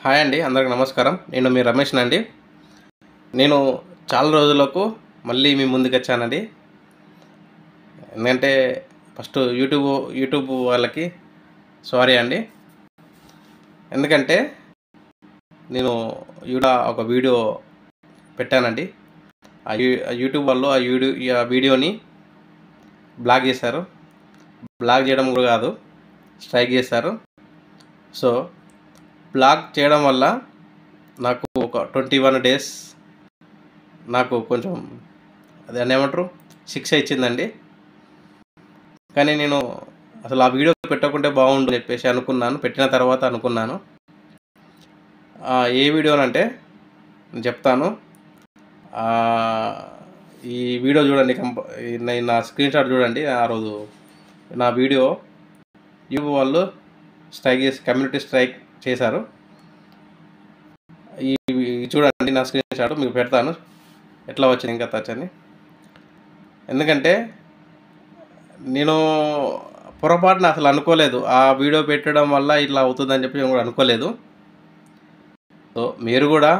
Hi అండి, అందరికి నమస్కారం. నేను మీ రమేష్నండి. నేను చాలా రోజులకు మళ్ళీ మీ ముందుకు వచ్చానండి. ఎందుకంటే ఫస్ట్ యూట్యూబ్ వాళ్ళకి సారీ అండి. ఎందుకంటే నేను ఒక వీడియో పెట్టానండి. ఆ యూట్యూబ్ వాళ్ళు ఆ వీడియోని బ్లాక్ చేశారు. బ్లాక్ చేయడం కూడా కాదు, స్ట్రైక్ చేశారు. సో బ్లాక్ చేయడం వల్ల నాకు ఒక 21 డేస్ నాకు కొంచెం దాన్ని ఏమంటారు శిక్ష ఇచ్చిందండి. కానీ నేను అసలు ఆ వీడియో పెట్టకుంటే బాగుండు చెప్పేసి అనుకున్నాను. పెట్టిన తర్వాత అనుకున్నాను, ఏ వీడియోనంటే నేను చెప్తాను. ఈ వీడియో చూడండి, నా స్క్రీన్ షాట్ చూడండి. ఆ రోజు నా వీడియో యూట్యూబ్ వాళ్ళు కమ్యూనిటీ స్ట్రైక్ చేశారు. ఈ చూడండి, నా స్క్రీన్ షాట్ మీకు పెడతాను, ఎట్లా వచ్చింది ఇంకా టచ్ అని. ఎందుకంటే నేను పొరపాటున అసలు అనుకోలేదు, ఆ వీడియో పెట్టడం వల్ల ఇట్లా అవుతుందని చెప్పి నేను కూడా అనుకోలేదు. సో మీరు కూడా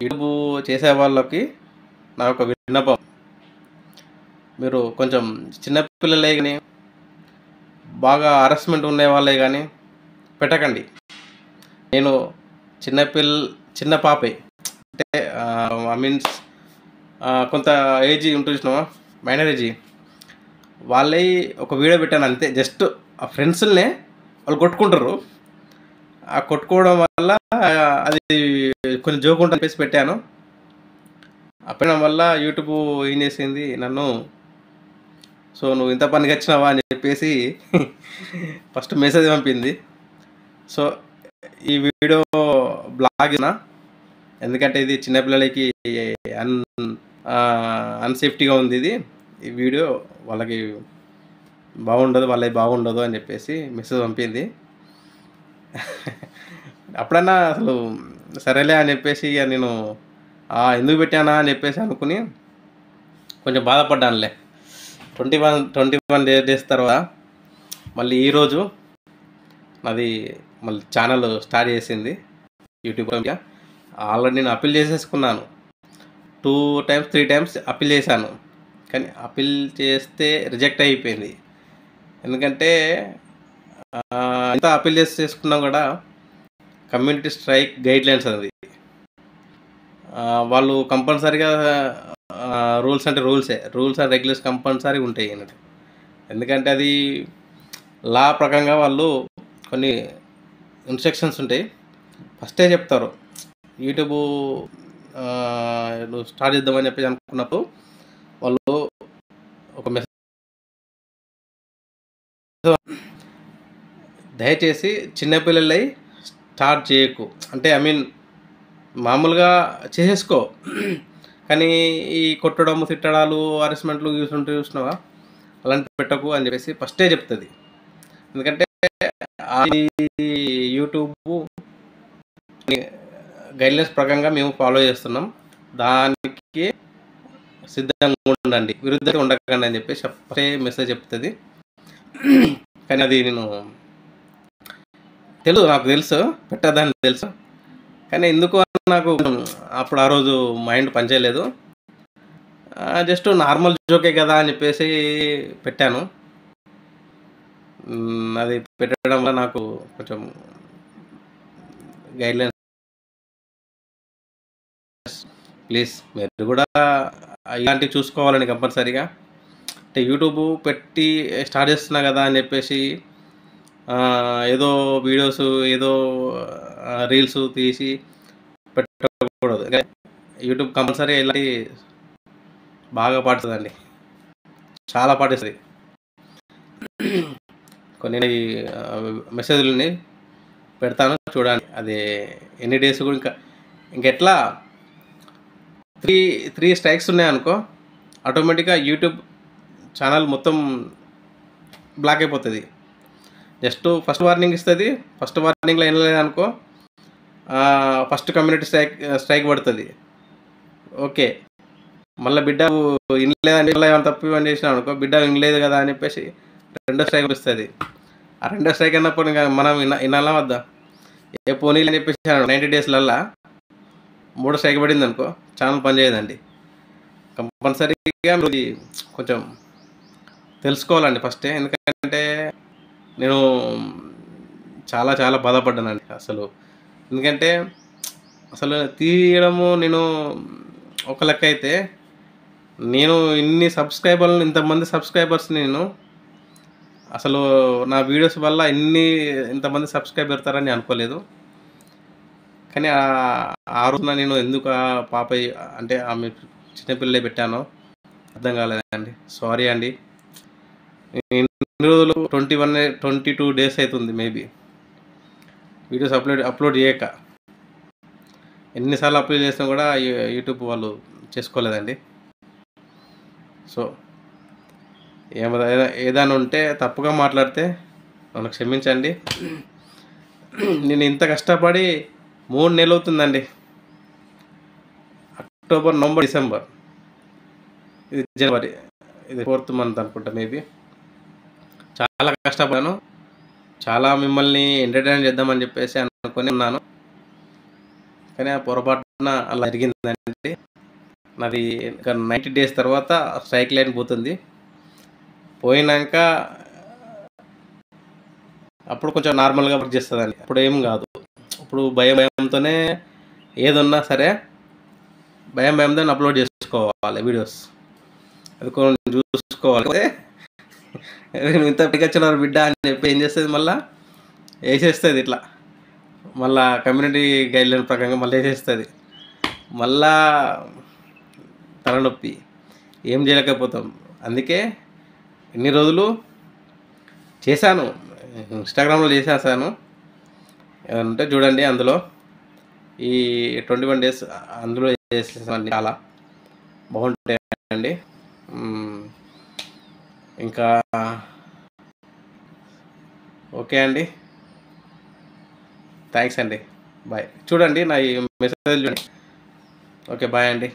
యూట్యూబ్ చేసే వాళ్ళకి నా ఒక విన్నపం, మీరు కొంచెం చిన్నపిల్లలే కానీ బాగా హరాస్మెంట్ ఉండే వాళ్ళే కానీ పెట్టకండి. నేను చిన్న పాపే, అంటే మీన్స్ కొంత ఏజ్ ఉంటుంది చూసినావా, మైనర్ ఏజ్, వాళ్ళే ఒక వీడియో పెట్టాను అంతే. జస్ట్ ఆ ఫ్రెండ్స్నే వాళ్ళు కొట్టుకుంటారు, ఆ కొట్టుకోవడం వల్ల అది కొంచెం జోక్ ఉంటుంది చెప్పేసి పెట్టాను. ఆ పెట్టడం వల్ల యూట్యూబ్ ఏం చేసింది నన్ను, సో నువ్వు ఇంత పనికి వచ్చినావా అని చెప్పేసి ఫస్ట్ మెసేజ్ పంపింది. సో ఈ వీడియో బ్లాగ్ ఎందుకంటే ఇది చిన్నపిల్లలకి అన్సేఫ్టీగా ఉంది. ఈ వీడియో వాళ్ళకి బాగుండదు అని చెప్పేసి మెసేజ్ పంపింది. అప్పుడన్నా అసలు సరేలే అని చెప్పేసి ఇక నేను ఎందుకు పెట్టానా అని చెప్పేసి అనుకుని కొంచెం బాధపడ్డానులే. 21 డేస్ తర్వాత మళ్ళీ ఈరోజు నాది మళ్ళీ ఛానల్ స్టార్ట్ చేసింది యూట్యూబ్. ఆల్రెడీ నేను అప్పీల్ చేసేసుకున్నాను, 2 times 3 times అప్పీల్ చేశాను. కానీ అప్పీల్ చేస్తే రిజెక్ట్ అయిపోయింది. ఎందుకంటే ఎంత అప్పీల్ చేసుకున్నా కూడా కమ్యూనిటీ స్ట్రైక్ గైడ్లైన్స్ అది, వాళ్ళు కంపల్సరీగా రూల్స్ అండ్ రెగ్యులేషన్స్ కంపల్సరీ ఉంటాయి అన్నట్టు. ఎందుకంటే అది లా ప్రకారంగా వాళ్ళు కొన్ని ఇన్స్ట్రక్షన్స్ ఉంటాయి. ఫస్టే చెప్తారు, యూట్యూబ్ స్టార్ట్ చేద్దామని చెప్పి అనుకున్నప్పుడు వాళ్ళు ఒక మెసేజ్, దయచేసి చిన్నపిల్లలై స్టార్ట్ చేయకు అంటే, మామూలుగా చేసేసుకో, కానీ ఈ కొట్టడం, తిట్టడాలు, హరాస్మెంట్లు చూసినావా, అలాంటి పెట్టకు అని చెప్పేసి ఫస్టే చెప్తుంది. ఎందుకంటే యూట్యూబ్ గైడ్లైన్స్ ప్రకారంగా మేము ఫాలో చేస్తున్నాం, దానికి సిద్ధంగా ఉండండి, విరుద్ధంగా ఉండకండి అని చెప్పేసి ఫస్టే మెసేజ్ చెప్తుంది. కానీ అది నాకు తెలుసు పెట్టదని తెలుసు, కానీ ఎందుకు నాకు అప్పుడు ఆ రోజు మైండ్ పనిచేయలేదు. జస్ట్ నార్మల్ జోకే కదా అని చెప్పేసి పెట్టాను. అది పెట్టడం వల్ల నాకు కొంచెం గైడ్లైన్స్, ప్లీజ్ మీరు కూడా ఇలాంటివి చూసుకోవాలని కంపల్సరీగా. అంటే యూట్యూబ్ పెట్టి స్టార్ట్ చేస్తున్నా కదా అని చెప్పేసి ఏదో వీడియోస్, ఏదో రీల్స్ తీసి పెట్టకూడదు. యూట్యూబ్ కంపల్సరీ ఇలాంటి బాగా పాటిస్తుందండి, చాలా పాటిస్తుంది. కొన్ని మెసేజ్లని పెడతాను చూడండి, అది ఎన్ని డేస్ కూడా ఇంకెట్లా 3 స్ట్రైక్స్ ఉన్నాయనుకో, ఆటోమేటిక్గా యూట్యూబ్ ఛానల్ మొత్తం బ్లాక్ అయిపోతుంది. జస్ట్ ఫస్ట్ వార్నింగ్ ఇస్తుంది, ఫస్ట్ వార్నింగ్లో ఏం లేదనుకో ఫస్ట్ కమ్యూనిటీ స్ట్రైక్ పడుతుంది. ఓకే, మళ్ళీ బిడ్డ వినలేదని ఏమైనా తప్పు ఏమైనా చేసినాం అనుకో, బిడ్డ వినలేదు కదా అని చెప్పేసి 2వ స్ట్రైక్ వస్తుంది. ఆ 2వ స్ట్రైక్ అన్నప్పుడు ఇంకా మనం వినాలా వద్దా? ఏ పోనీలు అని చెప్పేసి 90 డేస్లల్లా మూడో స్ట్రైక్ పడింది అనుకో ఛానల్ పనిచేయదండి. కంపల్సరీగా మీరు ఇది కొంచెం తెలుసుకోవాలండి ఫస్టే. ఎందుకంటే నేను చాలా చాలా బాధపడ్డానండి అసలు. ఎందుకంటే అసలు తీయడము నేను ఒక లెక్క అయితే, నేను ఇన్ని సబ్స్క్రైబర్లు ఇంతమంది సబ్స్క్రైబర్స్ నేను అసలు నా వీడియోస్ వల్ల ఇంతమంది సబ్స్క్రైబ్ పెడతారని అనుకోలేదు. కానీ ఆ రోజున నేను ఎందుకు ఆ పాప అంటే ఆమె చిన్నపిల్లలే పెట్టానో అర్థం కాలేదండి. సారీ అండి. ఇన్ని రోజులు 22 డేస్ అవుతుంది మేబీ వీడియోస్ అప్లోడ్ చేయక. ఎన్నిసార్లు అప్లోడ్ చేసినా కూడా యూట్యూబ్ వాళ్ళు చేసుకోలేదండి. సో ఏదైనా ఉంటే తప్పుగా మాట్లాడితే నన్ను క్షమించండి. నేను ఇంత కష్టపడి 3 నెలలు అవుతుందండి. అక్టోబర్, నవంబర్, డిసెంబర్, ఇది జనవరి, ఇది 4th మంత్ అనుకుంటా మేబీ. చాలా కష్టపడాను. చాలా మిమ్మల్ని ఎంటర్టైన్ చేద్దామని చెప్పేసి అనుకుని ఉన్నాను. కానీ ఆ పొరపాటున అలా జరిగిందండి. నాది ఇంకా 90 డేస్ తర్వాత స్ట్రైక్ లైన్ పోతుంది. పోయినాక అప్పుడు కొంచెం నార్మల్గా వర్క్ చేస్తుందండి. అప్పుడు ఏం కాదు. ఇప్పుడు భయంతోనే ఏదున్నా సరే భయంతో అప్లోడ్ చేసుకోవాలి వీడియోస్. అది కొంచెం చూసుకోవాలి. నువ్వు ఇంత పికచ్చినారు బిడ్డ అని చెప్పి ఏం చేస్తుంది, మళ్ళీ వేసేస్తుంది ఇట్లా. మళ్ళా కమ్యూనిటీ గైడ్లైన్ ప్రకారంగా మళ్ళీ వేసేస్తుంది. మళ్ళా తలనొప్పి, ఏం చేయలేకపోతాం. అందుకే ఇన్ని రోజులు చేశాను, ఇన్స్టాగ్రామ్లో చేసేసాను. ఏమంటే చూడండి, అందులో ఈ 21 డేస్ అందులో చేసేసాను. చాలా బాగుంటాయండి. ఇంకా ఓకే అండి, థ్యాంక్స్ అండి, బాయ్. చూడండి నా ఈ మెసేజ్ చూడండి. ఓకే, బాయ్ అండి.